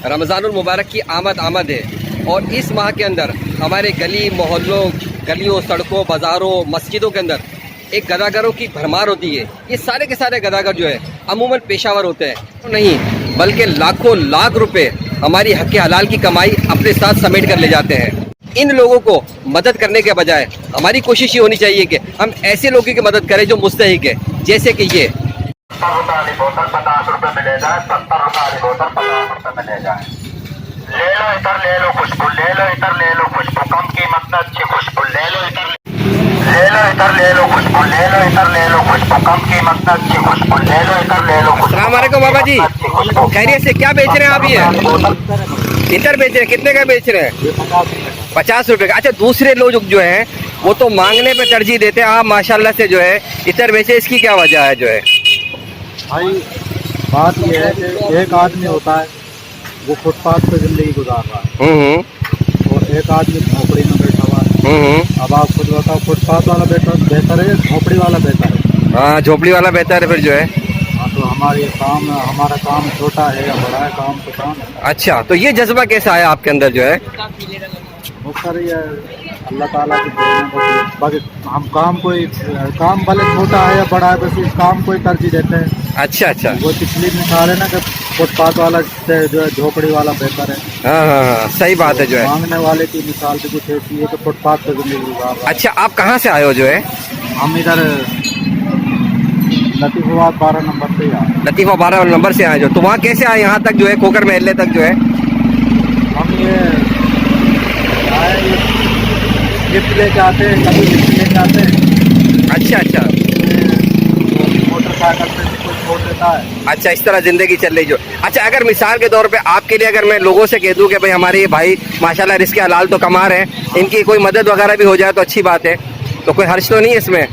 रमज़ानुल मुबारक की आमद है और इस माह के अंदर हमारे गली मोहल्लों, गलियों, सड़कों, बाज़ारों, मस्जिदों के अंदर एक गदागरों की भरमार होती है। ये सारे के सारे गदागर जो है अमूमन पेशावर होते हैं, तो नहीं बल्कि लाखों लाख रुपए हमारी हक़ हलाल की कमाई अपने साथ समेट कर ले जाते हैं। इन लोगों को मदद करने के बजाय हमारी कोशिश ये होनी चाहिए कि हम ऐसे लोगों की मदद करें जो मुस्तहिक है, जैसे कि ये 70 रुपए वाली बोतल 50 रुपए में ले जाए, 70 रुपए वाली बोतल 50 रुपए में ले जाए। ले लो इधर, ले लो खुशबू, ले लो इधर, ले लो खुशबू, कम कीमत में अच्छी खुशबू, ले लो इधर, ले लो इधर, ले लो खुशबू, ले लो इधर, ले लो खुशबू, कम कीमत में अच्छी खुशबू, ले लो इधर, ले लो खुशबू। अस्सलाम वालेकुम बाबा जी, खैरियत से? क्या बेच रहे हैं आप? ये इतर बेच रहे हैं, कितने का बेच रहे हैं? 50 रुपए का। अच्छा, दूसरे लोग जो हैं वो तो मांगने पे तरजीह देते हैं, आप माशाल्लाह से जो है इतर बेचे, इसकी क्या वजह है? जो है भाई बात यह है कि एक आदमी होता है वो फुटपाथ पे जिंदगी गुजार रहा है और एक आदमी झोपड़ी में बैठा हुआ है। अब आप खुद बताओ, फुटपाथ वाला बेहतर है, झोपड़ी वाला बेहतर है? हाँ, झोपड़ी वाला बेहतर है फिर जो है। हाँ, तो हमारा काम छोटा है या बड़ा है, काम तो काम है। अच्छा, तो ये जज्बा कैसा आया आपके अंदर जो है? वो सर ये अल्लाह ताला की देन है, बाकी हम काम भले छोटा है या बड़ा है, बस इस काम को ही तरजीह देते हैं। अच्छा अच्छा, वो पिछली मिसाल है ना कि फुटपाथ वाला से जो है झोपड़ी वाला बेहतर है। हाँ हाँ हाँ, सही बात है जो है। मांगने वाले की मिसाल भी कुछ ऐसी है कि फुटपाथ पे जिंदगी गुजार रहा है। अच्छा, आप कहाँ से आए हो जो है? हम इधर लतीफ़ाबाद 12 नंबर से आए। लतीफ़ा 12 नंबर से आए जो, तो वहाँ कैसे आए यहाँ तक जो है, खोकर महल्ले तक जो है? हम ये आए, गिफ्ट लेके आते हैं, कभी गिफ्ट लेके आते हैं। अच्छा अच्छा मोटरसाइकिल पे कोई छोड़ देता है। अच्छा, इस तरह जिंदगी चल रही जो। अच्छा, अगर मिसाल के तौर पे आपके लिए अगर मैं लोगों से कह दूं कि भाई हमारे ये भाई माशाल्लाह रिस्क हलाल तो कमा रहे हैं, इनकी कोई मदद वगैरह भी हो जाए तो अच्छी बात है, तो कोई हर्ज तो नहीं है इसमें?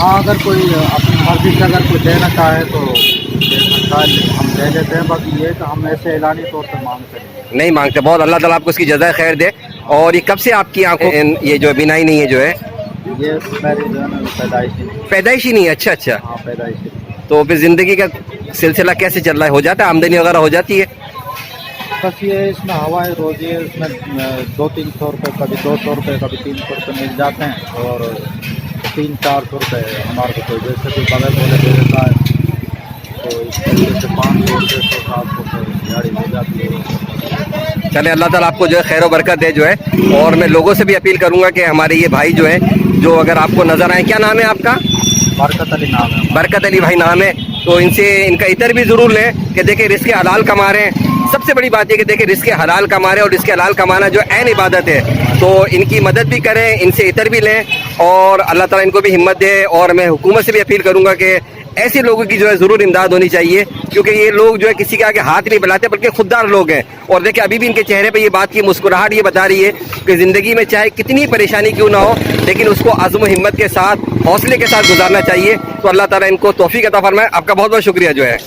हाँ, अगर कोई अपनी मर्जी से अगर कोई देना चाहे तो दे सकता है, हम दे देते हैं। बाकी ये तो हम ऐसे ऐलानी तौर पर मांगते हैं, नहीं मांगते। बहुत अल्लाह ताला आपको इसकी जज़ा खैर दे। और ये कब से आपकी आंखों ये जो बिनाई नहीं है जो है? ये मेरी जो है ना पैदाइशी नहीं। पैदाइशी नहीं है? अच्छा अच्छा, हाँ, पैदाइशी। तो फिर ज़िंदगी का सिलसिला कैसे चल रहा है? हो जाता है, आमदनी वगैरह हो जाती है? बस ये इसमें हवा है रोजी है, इसमें 200-300 रुपये, कभी 200 रुपये, कभी 300 रुपये मिल जाते हैं और 300-400 रुपये हमारे को कोई जैसे कोई बगैर बोले दे देता है, तो इस तरीके से 500-600-700 रुपये दिहाड़ी हो जाती है। चले, अल्लाह ताला आपको जो है खैर बरकत दे जो है। और मैं लोगों से भी अपील करूंगा कि हमारे ये भाई जो है, जो अगर आपको नज़र आए, क्या नाम है आपका? बरकत अली नाम है। बरकत अली भाई नाम है, तो इनसे इनका इतर भी ज़रूर लें कि देखिए रिस्क हलाल कमा रहे हैं। सबसे बड़ी बात है कि देखिए रिस्क हलाल कमा रहे हैं, और रिस्क हलाल कमाना जो ऐन इबादत है, तो इनकी मदद भी करें, इनसे इतर भी लें और अल्लाह ताला इनको भी हिम्मत दे। और मैं हुकूमत से भी अपील करूँगा कि ऐसे लोगों की जो है ज़रूर इमदाद होनी चाहिए, क्योंकि ये लोग जो है किसी के आगे हाथ नहीं बढ़ाते, बल्कि खुददार लोग हैं। और देखिए अभी भी इनके चेहरे पे ये बात की मुस्कुराहट ये बता रही है कि ज़िंदगी में चाहे कितनी परेशानी क्यों ना हो, लेकिन उसको आज़म हिम्मत के साथ, हौसले के साथ गुजारना चाहिए। तो अल्लाह ताला इनको तौफीक अता फरमाए। आपका बहुत बहुत शुक्रिया जो है।